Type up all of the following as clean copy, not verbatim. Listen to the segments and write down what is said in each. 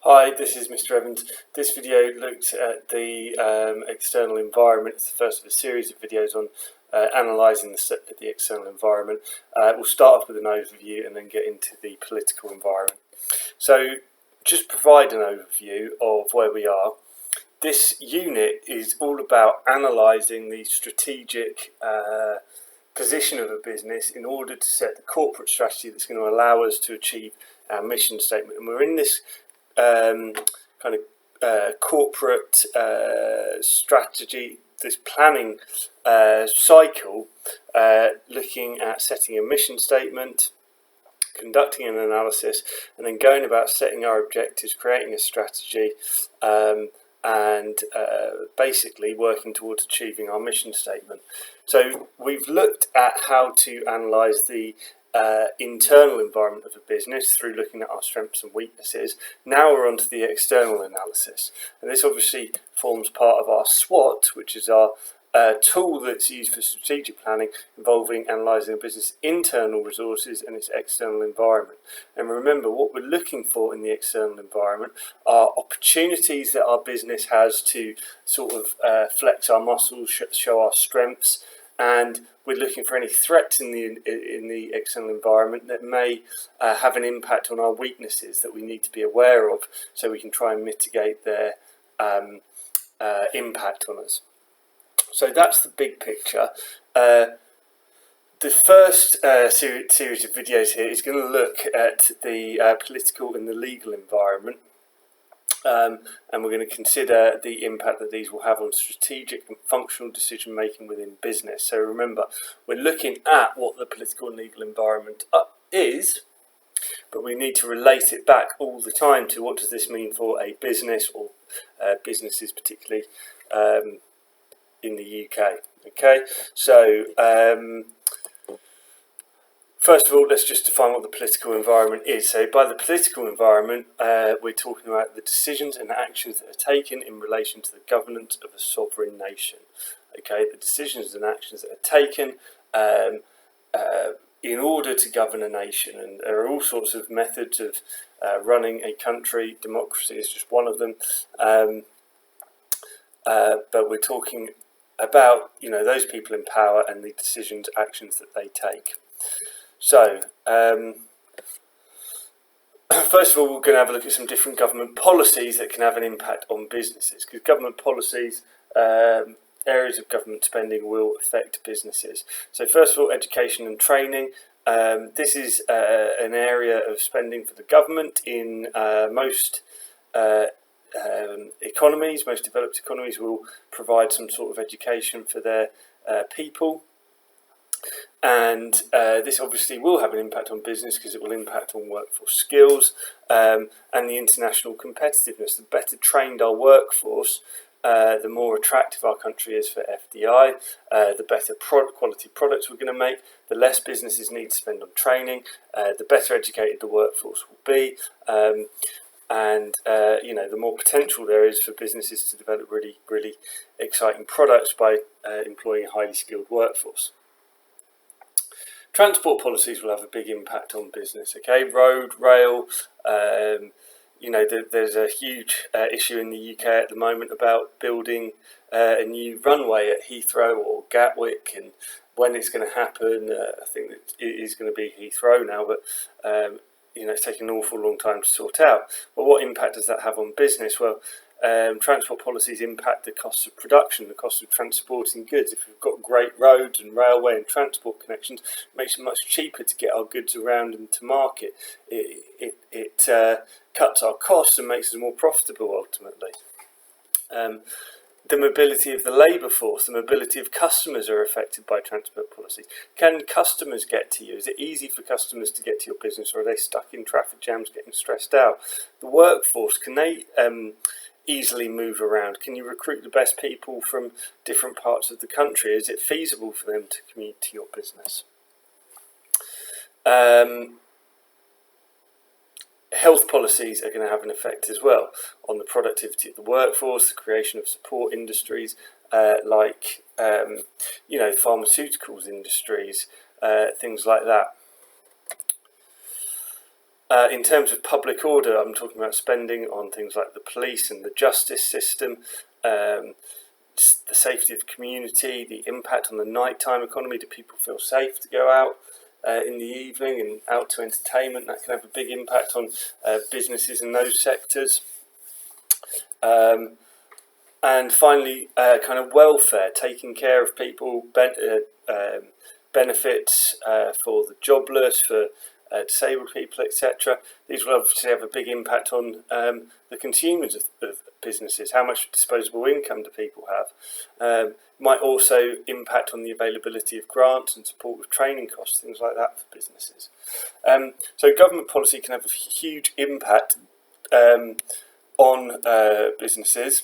Hi, this is Mr. Evans. This video looked at the external environment. It's the first of a series of videos on analysing the external environment. We'll start off with an overview and then get into the political environment. So just provide an overview of where we are. This unit is all about analysing the strategic position of a business in order to set the corporate strategy that's going to allow us to achieve our mission statement. And we're in this corporate strategy, this planning cycle, looking at setting a mission statement, conducting an analysis, and then going about setting our objectives, creating a strategy, and basically working towards achieving our mission statement. So we've looked at how to analyse the internal environment of a business through looking at our strengths and weaknesses. Now we're on to the external analysis, and this obviously forms part of our SWOT, which is our tool that's used for strategic planning, involving analysing a business' internal resources and its external environment. And remember, what we're looking for in the external environment are opportunities that our business has to sort of flex our muscles, show our strengths, and we're looking for any threats in the external environment that may have an impact on our weaknesses that we need to be aware of, so we can try and mitigate their impact on us. So that's the big picture. The first series of videos here is going to look at the political and the legal environment. And we're going to consider the impact that these will have on strategic and functional decision making within business. So remember, we're looking at what the political and legal environment is, but we need to relate it back all the time to what does this mean for a business, or businesses particularly in the UK. Okay, so first of all, let's just define what the political environment is. So by the political environment, we're talking about the decisions and actions that are taken in relation to the governance of a sovereign nation. Okay, the decisions and actions that are taken in order to govern a nation. And there are all sorts of methods of running a country. Democracy is just one of them. But we're talking about, those people in power and the decisions, actions that they take. So, first of all, we're going to have a look at some different government policies that can have an impact on businesses, because government policies, areas of government spending will affect businesses. So first of all, education and training. This is an area of spending for the government in most economies. Most developed economies will provide some sort of education for their people. And this obviously will have an impact on business, because it will impact on workforce skills and the international competitiveness. The better trained our workforce, the more attractive our country is for FDI, the better quality products we're going to make, the less businesses need to spend on training, the better educated the workforce will be, and the more potential there is for businesses to develop really, really exciting products by employing a highly skilled workforce. Transport policies will have a big impact on business. Okay, road, rail. There's a huge issue in the UK at the moment about building a new runway at Heathrow or Gatwick, and when it's going to happen. I think that it is going to be Heathrow now, but it's taken an awful long time to sort out. But what impact does that have on business? Well, transport policies impact the cost of production, the cost of transporting goods. If we've got great roads and railway and transport connections, it makes it much cheaper to get our goods around and to market. It cuts our costs and makes us more profitable ultimately. The mobility of the labour force, the mobility of customers are affected by transport policies. Can customers get to you? Is it easy for customers to get to your business, or are they stuck in traffic jams getting stressed out? The workforce, can they easily move around? Can you recruit the best people from different parts of the country? Is it feasible for them to commute to your business? Health policies are going to have an effect as well on the productivity of the workforce, the creation of support industries like pharmaceuticals industries, things like that. In terms of public order, I'm talking about spending on things like the police and the justice system, the safety of community, the impact on the nighttime economy. Do people feel safe to go out in the evening and out to entertainment? That can have a big impact on businesses in those sectors. And finally, kind of welfare, taking care of people, benefits for the jobless, for disabled people, etc. These will obviously have a big impact on the consumers of businesses. How much disposable income do people have? Might also impact on the availability of grants and support with training costs, things like that for businesses. So government policy can have a huge impact on businesses.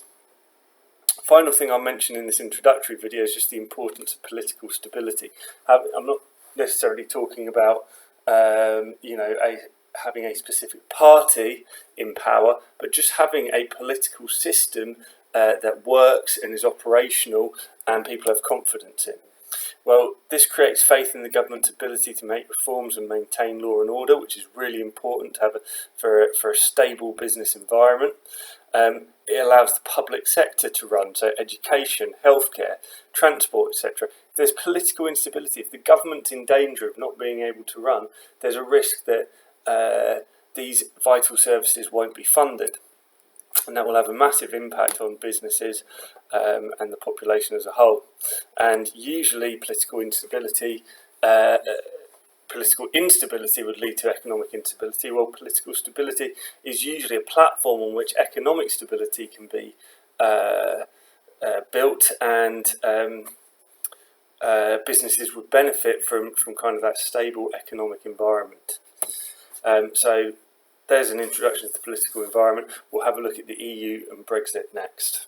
Final thing I'll mention in this introductory video is just the importance of political stability. I'm not necessarily talking about having a specific party in power, but just having a political system that works and is operational and people have confidence in. Well, this creates faith in the government's ability to make reforms and maintain law and order, which is really important to have for a stable business environment. It allows the public sector to run, so education, healthcare, transport, etc. If there's political instability, if the government's in danger of not being able to run, there's a risk that these vital services won't be funded. And that will have a massive impact on businesses and the population as a whole. And usually political instability would lead to economic instability, while political stability is usually a platform on which economic stability can be built, and businesses would benefit from kind of that stable economic environment. So there's an introduction to the political environment. We'll have a look at the EU and Brexit next.